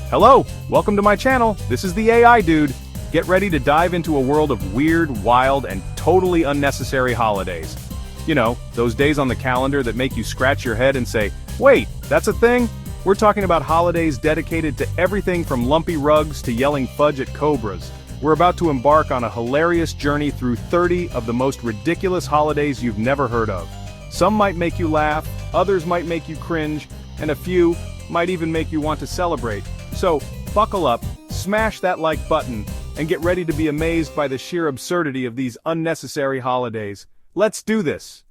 Hello, welcome to my channel. This is the AI Dude. Get ready to dive into a world of weird, wild, and totally unnecessary holidays. You know, those days on the calendar that make you scratch your head and say, wait, that's a thing? We're talking about holidays dedicated to everything from lumpy rugs to yelling fudge at cobras. We're about to embark on a hilarious journey through 30 of the most ridiculous holidays you've never heard of. Some might make you laugh, others might make you cringe, and a few might even make you want to celebrate. So, buckle up, smash that like button, and get ready to be amazed by the sheer absurdity of these unnecessary holidays. Let's do this!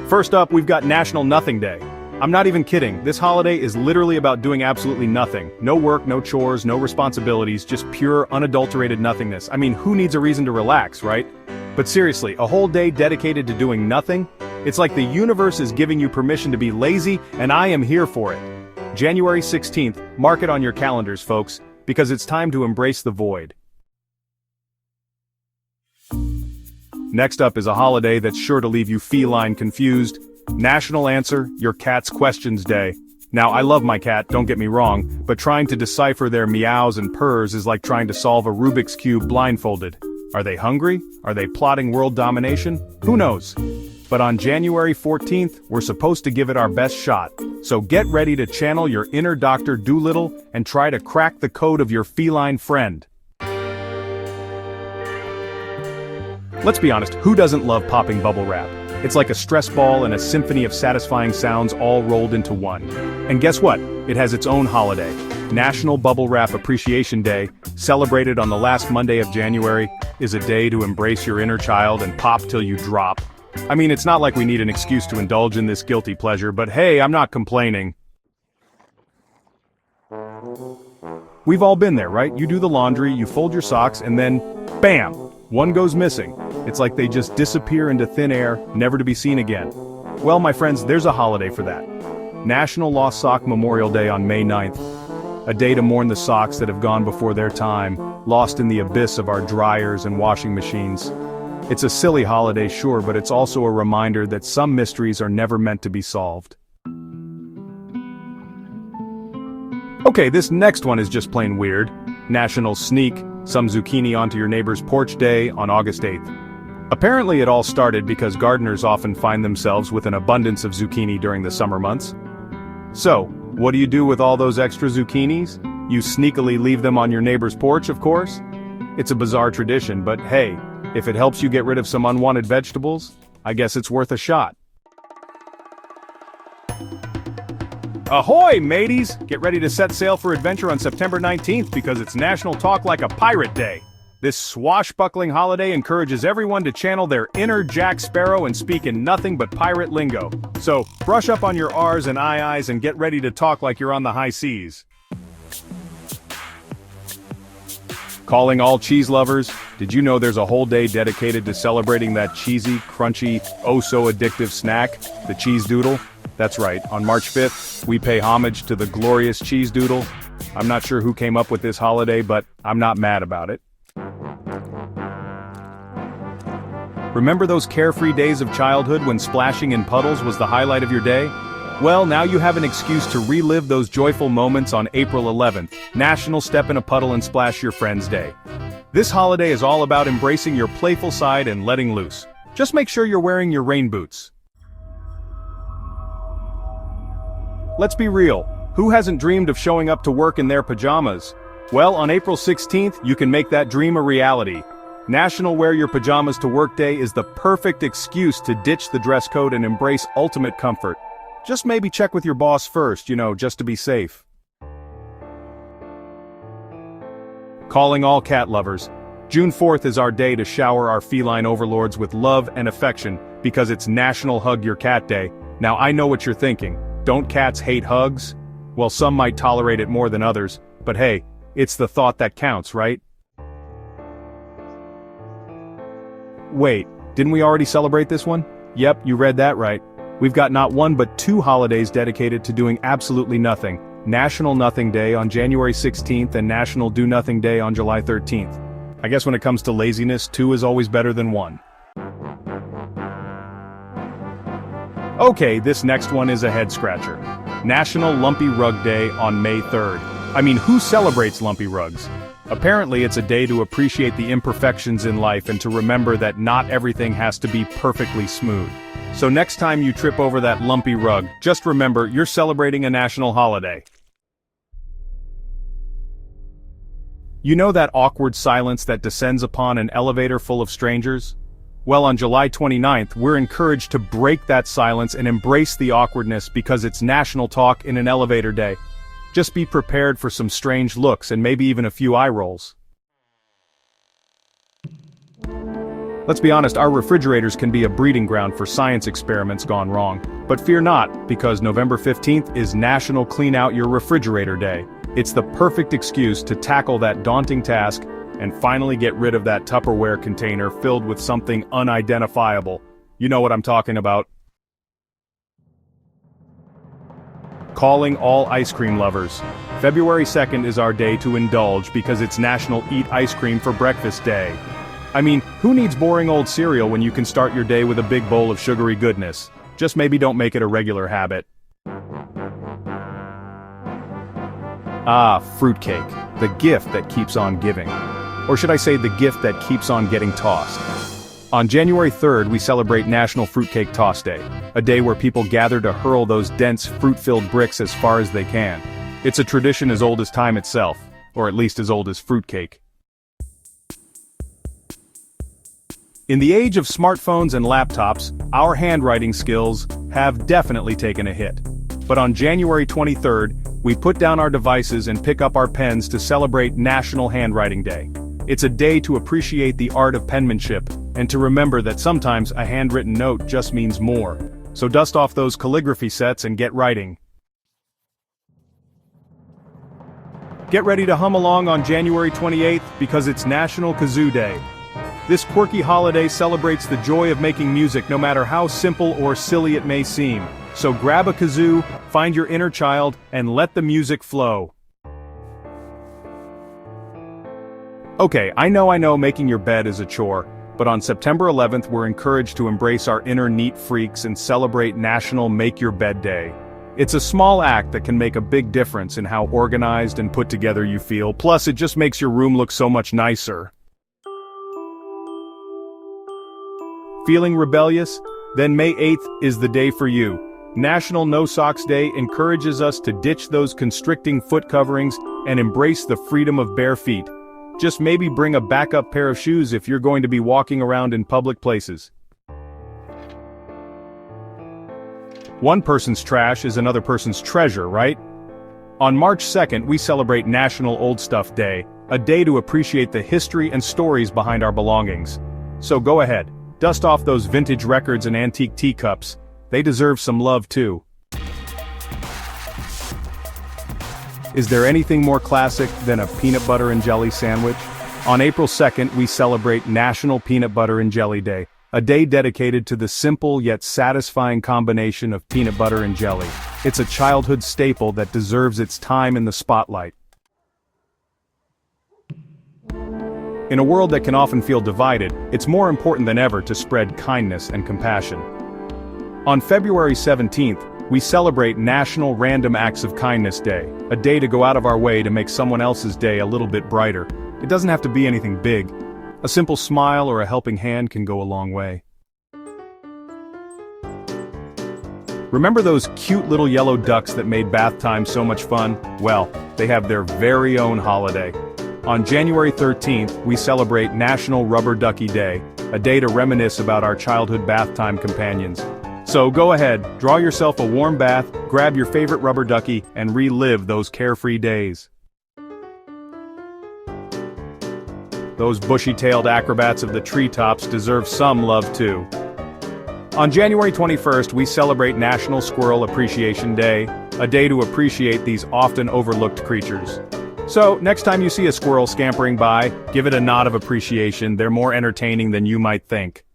First up, we've got National Nothing Day. I'm not even kidding, this holiday is literally about doing absolutely nothing. No work, no chores, no responsibilities, just pure, unadulterated nothingness. I mean, who needs a reason to relax, right? But seriously, a whole day dedicated to doing nothing? It's like the universe is giving you permission to be lazy, and I am here for it. January 16th, mark it on your calendars, folks, because it's time to embrace the void. Next up is a holiday that's sure to leave you feline confused. National Answer Your Cat's Questions Day. Now, I love my cat, don't get me wrong, but trying to decipher their meows and purrs is like trying to solve a Rubik's Cube blindfolded. Are they hungry? Are they plotting world domination? Who knows? But on January 14th, we're supposed to give it our best shot. So get ready to channel your inner Dr. Doodle and try to crack the code of your feline friend. Let's be honest, who doesn't love popping bubble wrap? It's like a stress ball and a symphony of satisfying sounds all rolled into one. And guess what? It has its own holiday. National Bubble Wrap Appreciation Day, celebrated on the last Monday of January, is a day to embrace your inner child and pop till you drop. I mean, it's not like we need an excuse to indulge in this guilty pleasure, but hey, I'm not complaining. We've all been there, right? You do the laundry, you fold your socks, and then, bam! One goes missing. It's like they just disappear into thin air, never to be seen again. Well, my friends, there's a holiday for that. National Lost Sock Memorial Day on May 9th. A day to mourn the socks that have gone before their time, lost in the abyss of our dryers and washing machines. It's a silly holiday, sure, but it's also a reminder that some mysteries are never meant to be solved. Okay, this next one is just plain weird. National Sneak Some Zucchini Onto Your Neighbor's Porch Day on August 8th. Apparently it all started because gardeners often find themselves with an abundance of zucchini during the summer months. So, what do you do with all those extra zucchinis? You sneakily leave them on your neighbor's porch, of course? It's a bizarre tradition, but hey, if it helps you get rid of some unwanted vegetables, I guess it's worth a shot. Ahoy, mateys! Get ready to set sail for adventure on September 19th because it's National Talk Like a Pirate Day. This swashbuckling holiday encourages everyone to channel their inner Jack Sparrow and speak in nothing but pirate lingo. So, brush up on your R's and II's and get ready to talk like you're on the high seas. Calling all cheese lovers, did you know there's a whole day dedicated to celebrating that cheesy, crunchy, oh-so-addictive snack, the cheese doodle? That's right, on March 5th, we pay homage to the glorious cheese doodle. I'm not sure who came up with this holiday, but I'm not mad about it. Remember those carefree days of childhood when splashing in puddles was the highlight of your day? Well, now you have an excuse to relive those joyful moments on April 11th, National Step in a Puddle and Splash Your Friends Day. This holiday is all about embracing your playful side and letting loose. Just make sure you're wearing your rain boots. Let's be real, who hasn't dreamed of showing up to work in their pajamas? Well, on April 16th, you can make that dream a reality. National Wear Your Pajamas to Work Day is the perfect excuse to ditch the dress code and embrace ultimate comfort. Just maybe check with your boss first, just to be safe. Calling all cat lovers. June 4th is our day to shower our feline overlords with love and affection because it's National Hug Your Cat Day. Now I know what you're thinking. Don't cats hate hugs? Well, some might tolerate it more than others, but hey, it's the thought that counts, right? Wait, didn't we already celebrate this one? Yep, you read that right. We've got not one but two holidays dedicated to doing absolutely nothing. National Nothing Day on January 16th and National Do Nothing Day on July 13th. I guess when it comes to laziness, two is always better than one. Okay, this next one is a head-scratcher. National Lumpy Rug Day on May 3rd. I mean, who celebrates lumpy rugs? Apparently it's a day to appreciate the imperfections in life and to remember that not everything has to be perfectly smooth. So next time you trip over that lumpy rug, just remember you're celebrating a national holiday. You know that awkward silence that descends upon an elevator full of strangers? Well, on July 29th, we're encouraged to break that silence and embrace the awkwardness because it's National Talk in an Elevator Day. Just be prepared for some strange looks and maybe even a few eye rolls. Let's be honest, our refrigerators can be a breeding ground for science experiments gone wrong. But fear not, because November 15th is National Clean Out Your Refrigerator Day. It's the perfect excuse to tackle that daunting task and finally get rid of that Tupperware container filled with something unidentifiable. You know what I'm talking about. Calling all ice cream lovers. February 2nd is our day to indulge because it's National Eat Ice Cream for Breakfast Day. I mean, who needs boring old cereal when you can start your day with a big bowl of sugary goodness? Just maybe don't make it a regular habit. Ah, fruitcake. The gift that keeps on giving. Or should I say the gift that keeps on getting tossed. On January 3rd, we celebrate National Fruitcake Toss Day, a day where people gather to hurl those dense, fruit-filled bricks as far as they can. It's a tradition as old as time itself, or at least as old as fruitcake. In the age of smartphones and laptops, our handwriting skills have definitely taken a hit. But on January 23rd, we put down our devices and pick up our pens to celebrate National Handwriting Day. It's a day to appreciate the art of penmanship, and to remember that sometimes a handwritten note just means more. So dust off those calligraphy sets and get writing. Get ready to hum along on January 28th because it's National Kazoo Day. This quirky holiday celebrates the joy of making music no matter how simple or silly it may seem. So grab a kazoo, find your inner child, and let the music flow. Okay, I know making your bed is a chore, but on September 11th we're encouraged to embrace our inner neat freaks and celebrate National Make Your Bed Day. It's a small act that can make a big difference in how organized and put together you feel, plus it just makes your room look so much nicer. Feeling rebellious? Then May 8th is the day for you. National No Socks Day encourages us to ditch those constricting foot coverings and embrace the freedom of bare feet. Just maybe bring a backup pair of shoes if you're going to be walking around in public places. One person's trash is another person's treasure, right? On March 2nd, we celebrate National Old Stuff Day, a day to appreciate the history and stories behind our belongings. So go ahead, dust off those vintage records and antique teacups. They deserve some love too. Is there anything more classic than a peanut butter and jelly sandwich? On April 2nd, we celebrate National Peanut Butter and Jelly Day, a day dedicated to the simple yet satisfying combination of peanut butter and jelly. It's a childhood staple that deserves its time in the spotlight. In a world that can often feel divided, it's more important than ever to spread kindness and compassion. On February 17th, we celebrate National Random Acts of Kindness Day, a day to go out of our way to make someone else's day a little bit brighter. It doesn't have to be anything big. A simple smile or a helping hand can go a long way. Remember those cute little yellow ducks that made bath time so much fun? Well, they have their very own holiday. On January 13th, we celebrate National Rubber Ducky Day, a day to reminisce about our childhood bath time companions. So go ahead, draw yourself a warm bath, grab your favorite rubber ducky, and relive those carefree days. Those bushy-tailed acrobats of the treetops deserve some love too. On January 21st, we celebrate National Squirrel Appreciation Day, a day to appreciate these often overlooked creatures. So, next time you see a squirrel scampering by, give it a nod of appreciation. They're more entertaining than you might think.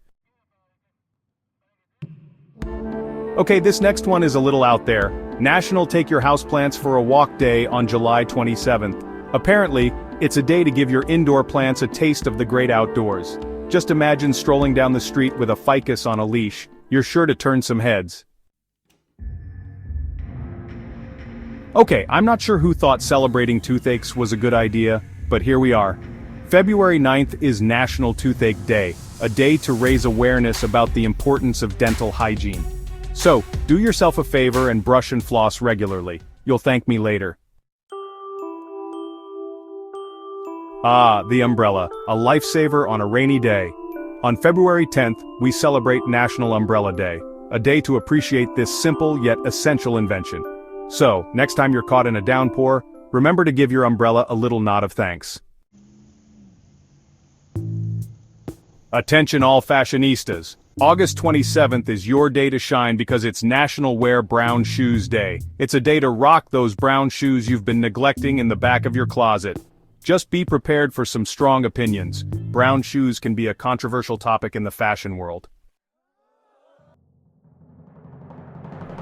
Okay, this next one is a little out there. National Take Your Houseplants for a Walk Day on July 27th. Apparently, it's a day to give your indoor plants a taste of the great outdoors. Just imagine strolling down the street with a ficus on a leash. You're sure to turn some heads. Okay, I'm not sure who thought celebrating toothaches was a good idea, but here we are. February 9th is National Toothache Day, a day to raise awareness about the importance of dental hygiene. So, do yourself a favor and brush and floss regularly. You'll thank me later. Ah, the umbrella, a lifesaver on a rainy day. On February 10th, we celebrate National Umbrella Day, a day to appreciate this simple yet essential invention. So, next time you're caught in a downpour, remember to give your umbrella a little nod of thanks. Attention all fashionistas. August 27th is your day to shine because it's National Wear Brown Shoes Day. It's a day to rock those brown shoes you've been neglecting in the back of your closet. Just be prepared for some strong opinions. Brown shoes can be a controversial topic in the fashion world.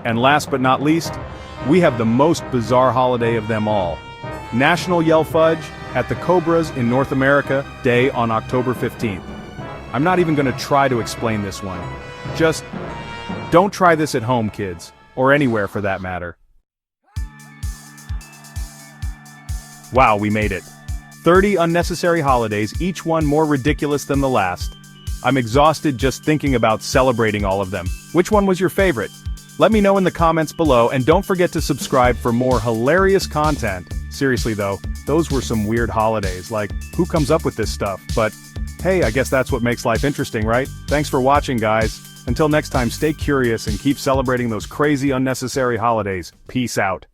And last but not least, we have the most bizarre holiday of them all. National Yell Fudge at the Cobras in North America Day on October 15th. I'm not even going to try to explain this one. Just don't try this at home, kids, or anywhere for that matter. Wow, we made it. 30 unnecessary holidays, each one more ridiculous than the last. I'm exhausted just thinking about celebrating all of them. Which one was your favorite? Let me know in the comments below, and don't forget to subscribe for more hilarious content. Seriously though, those were some weird holidays, like, who comes up with this stuff? But hey, I guess that's what makes life interesting, right? Thanks for watching, guys. Until next time, stay curious and keep celebrating those crazy unnecessary holidays. Peace out.